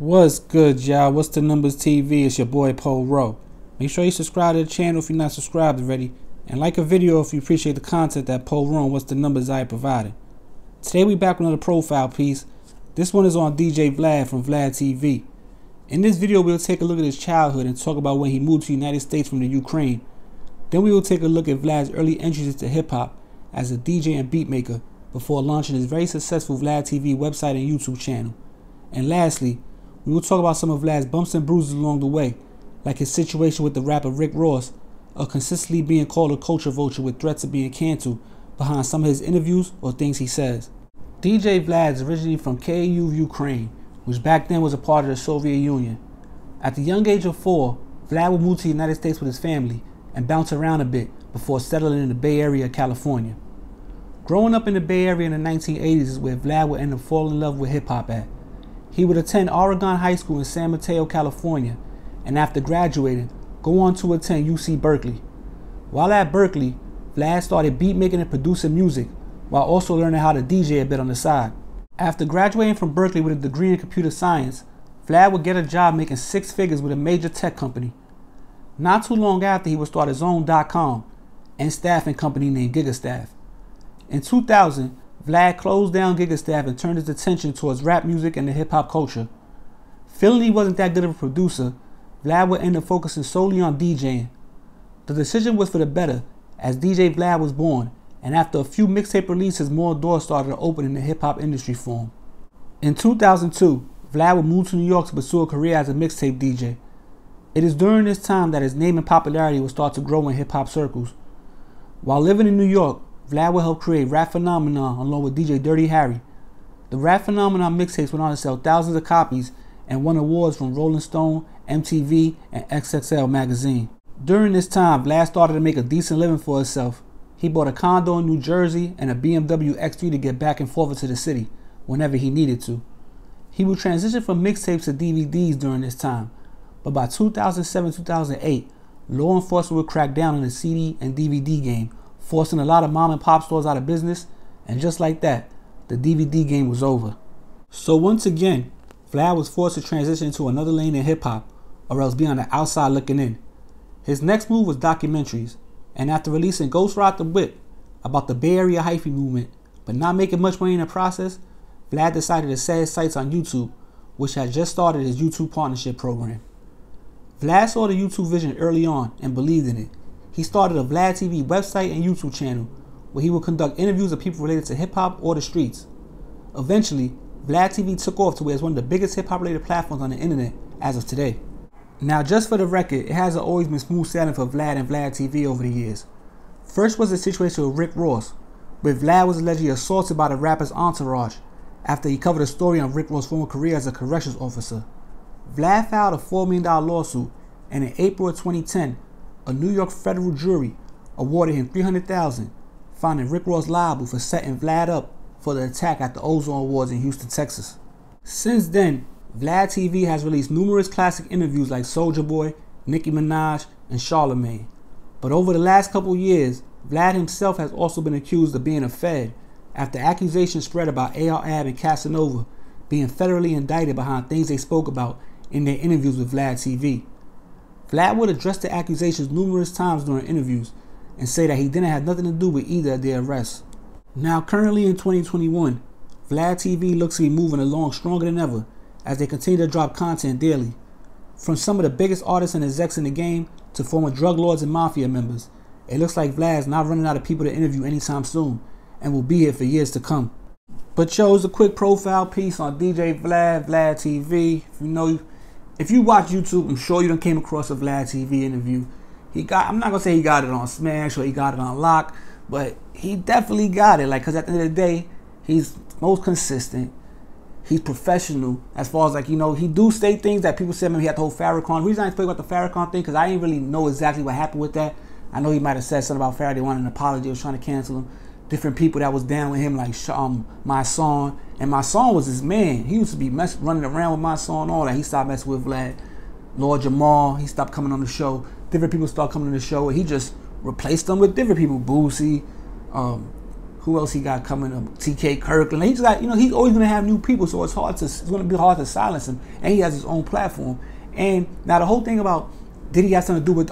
What's good, y'all? What's the numbers TV? It's your boy Paul Rowe. Make sure you subscribe to the channel if you're not subscribed already, and like a video if you appreciate the content that Paul Rowe and What's the Numbers I provided. Today we back with another profile piece. This one is on DJ Vlad from Vlad TV. In this video we'll take a look at his childhood and talk about when he moved to the United States from the Ukraine. Then we will take a look at Vlad's early entries into hip-hop as a DJ and beat maker before launching his very successful Vlad TV website and YouTube channel. And lastly, we will talk about some of Vlad's bumps and bruises along the way, like his situation with the rapper Rick Ross, or consistently being called a culture vulture with threats of being canceled behind some of his interviews or things he says. DJ Vlad is originally from Kyiv, Ukraine, which back then was a part of the Soviet Union. At the young age of 4, Vlad would move to the United States with his family and bounce around a bit before settling in the Bay Area of California. Growing up in the Bay Area in the 1980s is where Vlad would end up falling in love with hip-hop at. He would attend Oregon High School in San Mateo, California, and after graduating, go on to attend UC Berkeley. While at Berkeley, Vlad started beat making and producing music, while also learning how to DJ a bit on the side. After graduating from Berkeley with a degree in computer science, Vlad would get a job making 6 figures with a major tech company. Not too long after, he would start his own .com and staffing company named GigaStaff. In 2000, Vlad closed down GigaStaff and turned his attention towards rap music and the hip-hop culture. Feeling he wasn't that good of a producer, Vlad would end up focusing solely on DJing. The decision was for the better, as DJ Vlad was born, and after a few mixtape releases, more doors started to open in the hip-hop industry for him. In 2002, Vlad would move to New York to pursue a career as a mixtape DJ. It is during this time that his name and popularity would start to grow in hip-hop circles. While living in New York, Vlad would help create Rap Phenomenon along with DJ Dirty Harry. The Rap Phenomenon mixtapes went on to sell thousands of copies and won awards from Rolling Stone, MTV, and XXL magazine. During this time, Vlad started to make a decent living for himself. He bought a condo in New Jersey and a BMW X3 to get back and forth into the city whenever he needed to. He would transition from mixtapes to DVDs during this time, but by 2007-2008, law enforcement would crack down on the CD and DVD game, forcing a lot of mom and pop stores out of business, and just like that, the DVD game was over. So once again, Vlad was forced to transition into another lane in hip-hop, or else be on the outside looking in. His next move was documentaries, and after releasing Ghost Ride the Whip about the Bay Area hyphy movement, but not making much money in the process, Vlad decided to set his sights on YouTube, which had just started his YouTube partnership program. Vlad saw the YouTube vision early on and believed in it. He started a Vlad TV website and YouTube channel where he would conduct interviews of people related to hip-hop or the streets. Eventually, Vlad TV took off to where it's one of the biggest hip-hop related platforms on the internet as of today. Now, just for the record, it hasn't always been smooth sailing for Vlad and Vlad TV over the years. First was the situation with Rick Ross, where Vlad was allegedly assaulted by the rapper's entourage after he covered a story on Rick Ross' former career as a corrections officer. Vlad filed a $4 million lawsuit, and in April of 2010, a New York federal jury awarded him $300,000, finding Rick Ross liable for setting Vlad up for the attack at the Ozone Awards in Houston, Texas. Since then, Vlad TV has released numerous classic interviews like Soulja Boy, Nicki Minaj, and Charlamagne. But over the last couple years, Vlad himself has also been accused of being a Fed after accusations spread about AR-Ab and Casanova being federally indicted behind things they spoke about in their interviews with Vlad TV. Vlad would address the accusations numerous times during interviews and say that he didn't have nothing to do with either of their arrests. Now currently in 2021, Vlad TV looks to be moving along stronger than ever as they continue to drop content daily. From some of the biggest artists and execs in the game to former drug lords and mafia members, it looks like Vlad's not running out of people to interview anytime soon and will be here for years to come. But yo, it's a quick profile piece on DJ Vlad, Vlad TV. If you watch YouTube, I'm sure you done came across a Vlad TV interview. I'm not gonna say he got it on Smash or he got it on Lock, but he definitely got it. Cause at the end of the day, he's most consistent. He's professional as far as he do say things that people say maybe he had the whole Farrakhan. The reason I spoke about the Farrakhan thing, cause I didn't really know exactly what happened with that. I know he might have said something about Farrakhan, they wanted an apology, was trying to cancel him. Different people that was down with him, like My Song, and My Song was his man. He used to be running around with My Song and all that. He stopped messing with Vlad. Lord Jamal, he stopped coming on the show. Different people started coming on the show, and he just replaced them with different people. Boosie, Who else he got coming up? TK Kirkland. He's got, he's always gonna have new people, so it's gonna be hard to silence him. And he has his own platform. And now the whole thing about did he have something to do with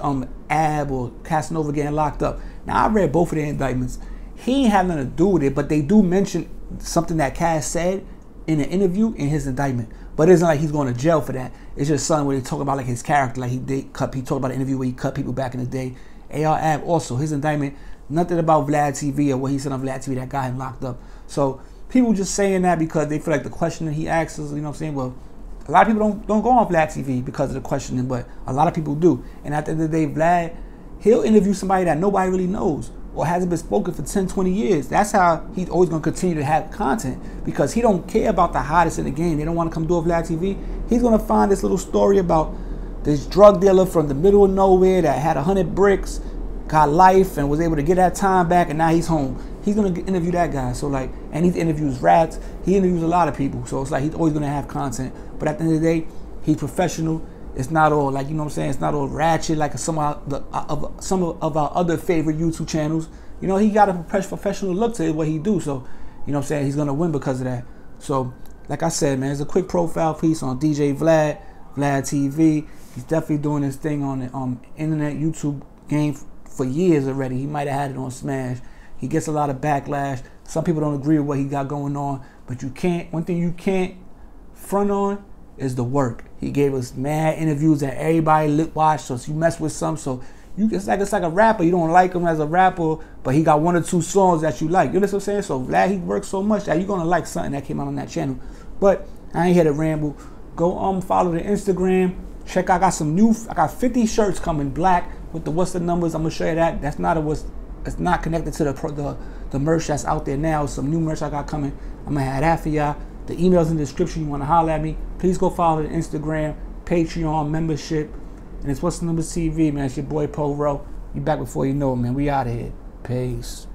Ab or Casanova getting locked up? Now I read both of their indictments. He ain't have nothing to do with it, but they do mention something that Cass said in an interview in his indictment. But it isn't like he's going to jail for that. It's just something where they talk about like his character, like he talked about an interview where he cut people back in the day. AR Ab also, his indictment, nothing about Vlad TV or what he said on Vlad TV that got him locked up. So people just saying that because they feel like the question that he asks is, what I'm saying? Well, a lot of people don't go on Vlad TV because of the questioning, but a lot of people do. And at the end of the day, Vlad, he'll interview somebody that nobody really knows or hasn't been spoken for 10, 20 years. That's how he's always going to continue to have content, because he don't care about the hottest in the game. They don't want to come do a Vlad TV. He's going to find this little story about this drug dealer from the middle of nowhere that had 100 bricks, got life, and was able to get that time back, and now he's home. He's going to interview that guy. So like, and he interviews rats. He interviews a lot of people. So it's like he's always going to have content. But at the end of the day, he's professional. It's not all like, it's not all ratchet like some of our other favorite YouTube channels. He got a professional look to what he do. So, he's going to win because of that. So, like I said, man, it's a quick profile piece on DJ Vlad TV. He's definitely doing his thing on the internet YouTube game for years already. He might have had it on Smash. He gets a lot of backlash. Some people don't agree with what he got going on, but one thing you can't front on is the work. He gave us mad interviews that everybody watched. So if you mess with some, it's like a rapper. You don't like him as a rapper, but he got 1 or 2 songs that you like. You know what I'm saying? So Vlad, he works so much that you're gonna like something that came out on that channel. But I ain't here to ramble. Go follow the Instagram. Check out, I got 50 shirts coming black with the What's the Numbers. I'm gonna show you that. It's not connected to the merch that's out there now. Some new merch I got coming. I'm gonna have that for y'all. The email's in the description. You want to holler at me, please go follow the Instagram, Patreon, membership. And it's What's the Numbers TV, man. It's your boy, Po Ro. You back before you know it, man. We out of here. Peace.